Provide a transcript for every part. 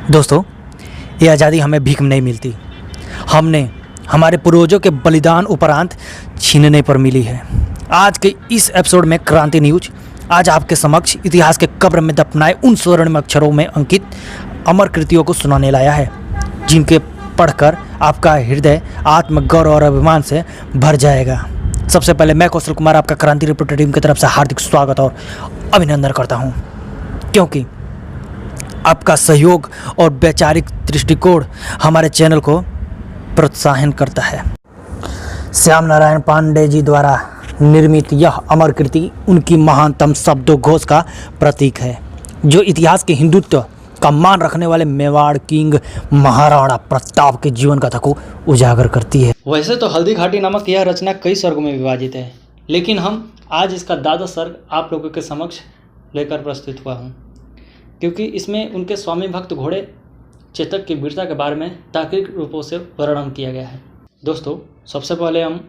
दोस्तों, ये आज़ादी हमें भीख में नहीं मिलती, हमने हमारे पूर्वजों के बलिदान उपरांत छीनने पर मिली है। आज के इस एपिसोड में क्रांति न्यूज आज आपके समक्ष इतिहास के कब्र में दफनाए उन स्वर्णिम अक्षरों में अंकित अमर कृतियों को सुनाने लाया है, जिनके पढ़कर आपका हृदय आत्मगौरव और अभिमान से भर जाएगा। सबसे पहले मैं कौशल कुमार आपका क्रांति रिपोर्टर टीम की तरफ से हार्दिक स्वागत और अभिनंदन करता हूँ, क्योंकि आपका सहयोग और वैचारिक दृष्टिकोण हमारे चैनल को प्रोत्साहन करता है। श्याम नारायण पांडे जी द्वारा निर्मित यह अमर कृति उनकी महानतम शब्दोघोष का प्रतीक है, जो इतिहास के हिंदुत्व का मान रखने वाले मेवाड़ किंग महाराणा प्रताप के जीवन कथा को उजागर करती है। वैसे तो हल्दी घाटी नामक यह रचना कई सर्गों में विभाजित है, लेकिन हम आज इसका 12 सर्ग आप लोगों के समक्ष लेकर प्रस्तुत हुआ हूँ, क्योंकि इसमें उनके स्वामी भक्त घोड़े चेतक की वीरता के बारे में तार्किक रूपों से वर्णन किया गया है। दोस्तों, सबसे पहले हम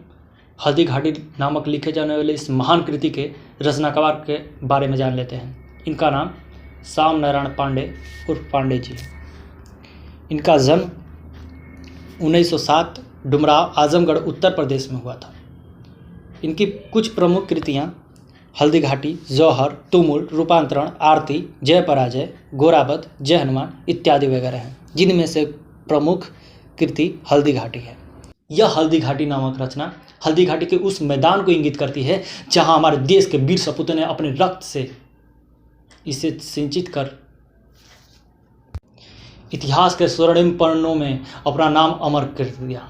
हल्दी घाटी नामक लिखे जाने वाले इस महान कृति के रचनाकार के बारे में जान लेते हैं। इनका नाम श्याम नारायण पांडे उर्फ पांडे जी। इनका जन्म 1907 डुमराव आजमगढ़ उत्तर प्रदेश में हुआ था। इनकी कुछ प्रमुख कृतियाँ हल्दी घाटी, जौहर, तुमुल, रूपांतरण, आरती, जय पराजय, गोराबद, जय हनुमान इत्यादि वगैरह हैं, जिनमें से प्रमुख कृति हल्दी घाटी है। यह हल्दी घाटी नामक रचना हल्दी घाटी के उस मैदान को इंगित करती है जहां हमारे देश के वीर सपूतों ने अपने रक्त से इसे सिंचित कर इतिहास के स्वर्णिम पन्नों में अपना नाम अमर कर दिया।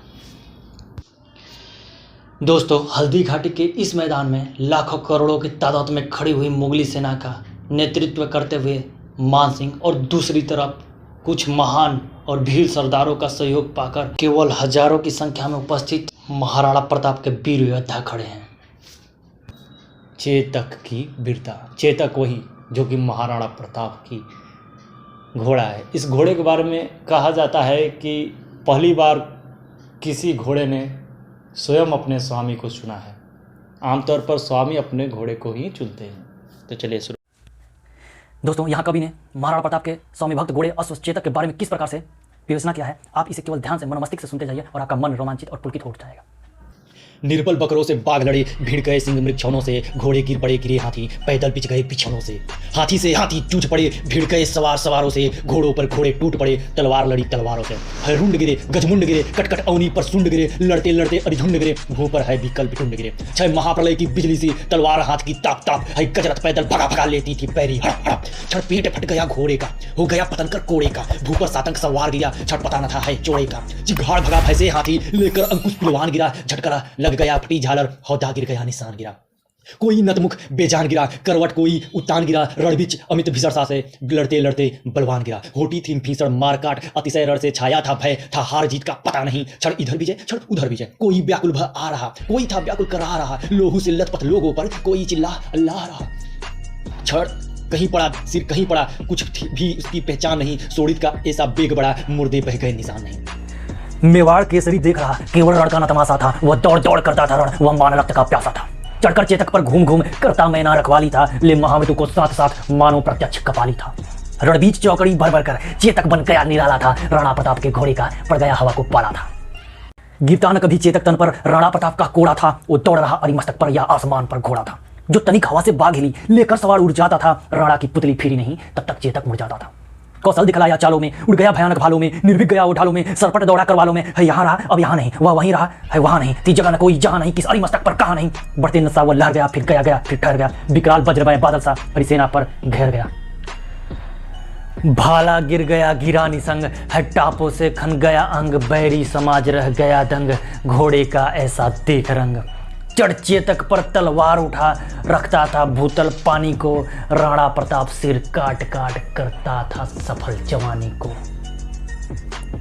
दोस्तों, हल्दी घाटी के इस मैदान में लाखों करोड़ों की तादाद में खड़ी हुई मुगली सेना का नेतृत्व करते हुए मान सिंह और दूसरी तरफ कुछ महान और भील सरदारों का सहयोग पाकर केवल हजारों की संख्या में उपस्थित महाराणा प्रताप के वीर योद्धा खड़े हैं। चेतक की वीरता, चेतक वही जो कि महाराणा प्रताप की घोड़ा है। इस घोड़े के बारे में कहा जाता है कि पहली बार किसी घोड़े ने स्वयं अपने स्वामी को चुना है। आमतौर पर स्वामी अपने घोड़े को ही चुनते हैं। तो चलिए शुरू। दोस्तों, यहाँ कवि ने महाराणा प्रताप के स्वामी भक्त घोड़े अश्व चेतक के बारे में किस प्रकार से विवेचना किया है, आप इसे केवल ध्यान से मनमस्तिष्क से सुनते जाइए और आपका मन रोमांचित और पुलकित हो जाएगा। निर्बल बकरों से बाघ लड़े, भिड़ गए सिंह मृक्षणों से, घोड़े गिर पड़े गिरे हाथी, पैदल पिच गए पिछड़ों से, हाथी से हाथी जूझ पड़े, भिड़ गए सवारों से, घोड़ों पर घोड़े टूट पड़े, तलवार लड़ी तलवारों से, है रुंड गिरे, गजमुंड गिरे, कटकट अवनी पर सुंड गिरे, लड़ते लड़ते अरिझुंड गिरे, भू पर है विकल्प टुंड गिरे, छह महाप्रलय की बिजली सी, तलवार हाथ की ताप ताप, है गजरत पैदल भगा भगा लेती थी पैरी हड़प हड़प, छड़ पेट फट गया घोड़े का, हो गया पतन कर कोड़े का, भू पर सातंक सवार गिरा, छट पता न था है चोड़े का, जिघाड़ भगा भैसे हाथी, लेकर अंकुश पिलवान गिरा, झटकरा लग गया फटी झालर, हौदा गिर गया निशान गिरा, कोई नतमुख बेजान गिरा, करवट कोई उतान गिरा, रणबिच अमित भीषणता से लड़ते लड़ते बलवान गिरा, होटी थी भीषण मारकाट, अतिशय रण से छाया था भय, था हार जीत का पता नहीं, क्षण इधर विजय क्षण उधर विजय, कोई व्याकुल भय आ रहा, कोई था व्याकुल करा रहा, लोहू से लथपथ लोगों पर कोई चिल्ला अल्लाह रहा, क्षण कहीं पड़ा सिर कहीं पड़ा, कुछ भी उसकी पहचान नहीं, शोणित का ऐसा बेग बड़ा, मुर्दे बह गए निशान नहीं। मेवाड़ केसरी देख रहा, केवल रण का न तमाशा था, वह दौड़ दौड़ करता था रण, वह मान रक्त का प्यासा था, चढ़कर चेतक पर घूम घूम करता मैना रखवाली था, ले महामृत्यु को साथ साथ मानो प्रत्यक्ष कपाली था, रणबीच चौकड़ी भर भर कर चेतक बन गया निराला था, राणा प्रताप के घोड़े का पड़ गया हवा को पाला था, गिरता न कभी चेतक तन पर राणा प्रताप का कोड़ा था, वो दौड़ रहा अरिमस्तक पर या आसमान पर घोड़ा था, जो तनिक हवा से बाघ हिली लेकर सवार उड़ जाता था, राणा की पुतली फिरी नहीं तब तक चेतक मुड़ जाता था, कौशल दिखलाया चालों में, उड़ गया भयानक भालों में, निर्भीक गया उठालों में, सरपट दौड़ा कर वालों में, है यहाँ रहा अब यहाँ नहीं, वह वहीं रहा है वहाँ नहीं, ती जगह न कोई जहाँ नहीं, किस अरी मस्तक पर कहाँ नहीं, बढ़ते नशा वह लहर गया फिर गया फिर ठहर गया, विकराल वज्रमय बादल सा हरिसेना पर घेर गया, भाला गिर गया गिरा निसंग, है टापों से खन गया अंग, बैरी समाज रह गया दंग, घोड़े का ऐसा देख रंग, चढ़ चेतक पर तलवार उठा, रखता था भूतल पानी को, राणा प्रताप सिर काट काट करता था सफल जवानी को।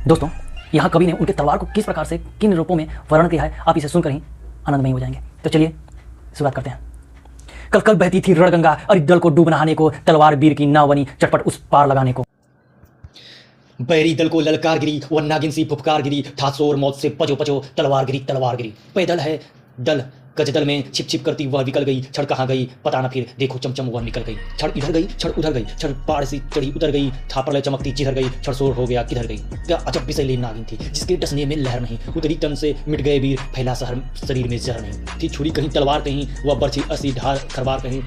दोस्तों, यहाँ कवि ने उनके तलवार को किस प्रकार से किन रूपों में वर्णन किया है, आप इसे सुनकर ही आनंदमय हो जाएंगे। तो चलिए शुरुआत करते हैं। कल कल बहती थी रणगंगा, अरि दल को डूब नहाने को, तलवार वीर की नाव बनी चटपट उस पार लगाने को, बैरी दल को ललकार गिरी, वह नागिन सी फुफकार गिरी, था शोर मौत से पजो पजो, तलवार गिरी, पैदल है दल गजदल में छिप छिप करती वह निकल गई, क्षण कहाँ गई पता न फिर, देखो चमचम वह निकल गई। क्षण इधर गई क्षण उधर गई, क्षण पहाड़ से चढ़ी उतर गई, छापर ले चमकती जिधर गई, क्षण शोर हो गया किधर गई। क्या अजब विषैली नागिन थी जिसके डसने में लहर नहीं, उतरी तन से मिट गए वीर, फैला शहर शरीर में जहर नहीं। थी छुरी कहीं तलवार कहीं, वह बरछी असी ढार खरवार कहीं,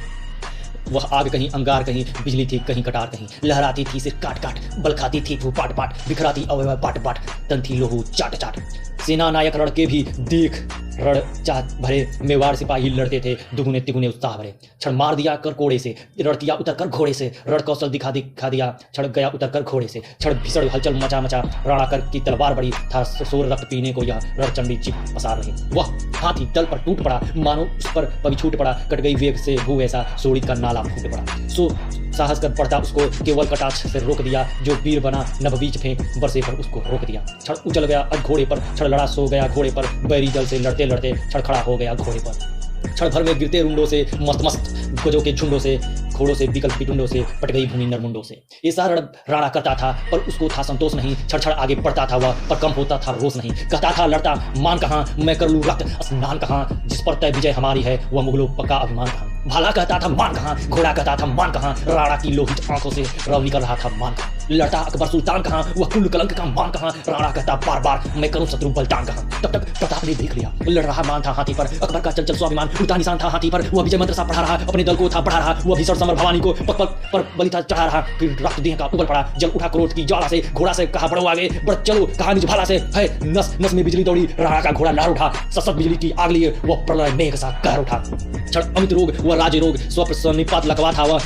वह आग कहीं अंगार कहीं, बिजली थी कहीं कटार कहीं। लहराती थी सिर काट काट, बल खाती थी तू पाट पाट, बिखराती अवयव पाट पाट, तन थी लोहू चाट चाट। सेना नायक रण के भी देख रण चाट भरे, मेवाड़ सिपाही लड़ते थे दुगुने तिगुने उत्साह भरे। क्षण मार दिया कर कोड़े से, रण किया उतर कर घोड़े से, रण कौशल दिखा दिया, क्षण गया उतर कर घोड़े से। क्षण भीषण हलचल मचा मचा, राणा कर की तलवार बड़ी, था सोर रक्त पीने को यह रण चंडी चिप पसार रही। वह हाथी दल पर टूट पड़ा, मानो उस पर पवी छूट पड़ा, कट गई वेग से भू ऐसा, सोड़ित का नाला फूट पड़ा। सो साहस कर पड़ता उसको केवल कटाक्ष से रोक दिया, जो वीर बना नभ बीच फेंक बरसे पर उसको रोक दिया। क्षण उछल गया घोड़े पर, क्षण लड़ा सो गया घोड़े पर, बैरी दल से लड़ते लड़ते क्षण खड़ा हो गया घोड़े पर। क्षण भर में गिरते रुंडों से, मस्त मस्त गजों के झुंडों से, घोड़ों से बिकल पिटुंडों से, पट गई भूमि नरमुंडों से। ऐसा राणा करता था पर उसको था संतोष नहीं, क्षण क्षण आगे बढ़ता था वह पर कम होता था रोष नहीं। कहता था लड़ता मान कहाँ, मैं कर लूँ रक्त स्नान कहाँ, जिस पर तय विजय हमारी है वह मुगलों पक्का अभिमान कहाँ। भाला कहता था मान कहाँ, घोड़ा कहता था मान कहाँ, राणा की लोहित आंखों से रव निकल रहा था मान कहाँ। लड़ता अकबर सुल्तान कहाँ, वह कुल कलंक का मान कहाँ, राणा कहता बार बार मैं करूँ शत्रु बलिदान कहाँ। तब तक प्रताप ने देख लिया, लड़ रहा मान था हाथी पर, अकबर का चंचल स्वाभिमान उड़ता निशान था हाथी पर। वह विजय मंत्र सा पढ़ा रहा, अपने दल को था बढ़ा रहा, वह भीषण समर भवानी को पग पग पर बलि था चढ़ा रहा। फिर रक्त देह का उबल पड़ा, जल उठा क्रोध की ज्वाला से, घोड़ा से कहा बढ़ो आगे बढ़ चलो, कहा निज भाला से है, नस नस में बिजली दौड़ी, राणा का घोड़ा लहर उठा, सशक्त बिजली की आग लिए वह प्रलय मेघ सा कहर उठा। क्षण अमित रोग वह राज रोग, स्वप्न निपात लकवा था वह,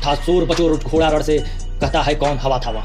था शोर बचोर घोड़ा रण से, कहता है कौन हवा था वह।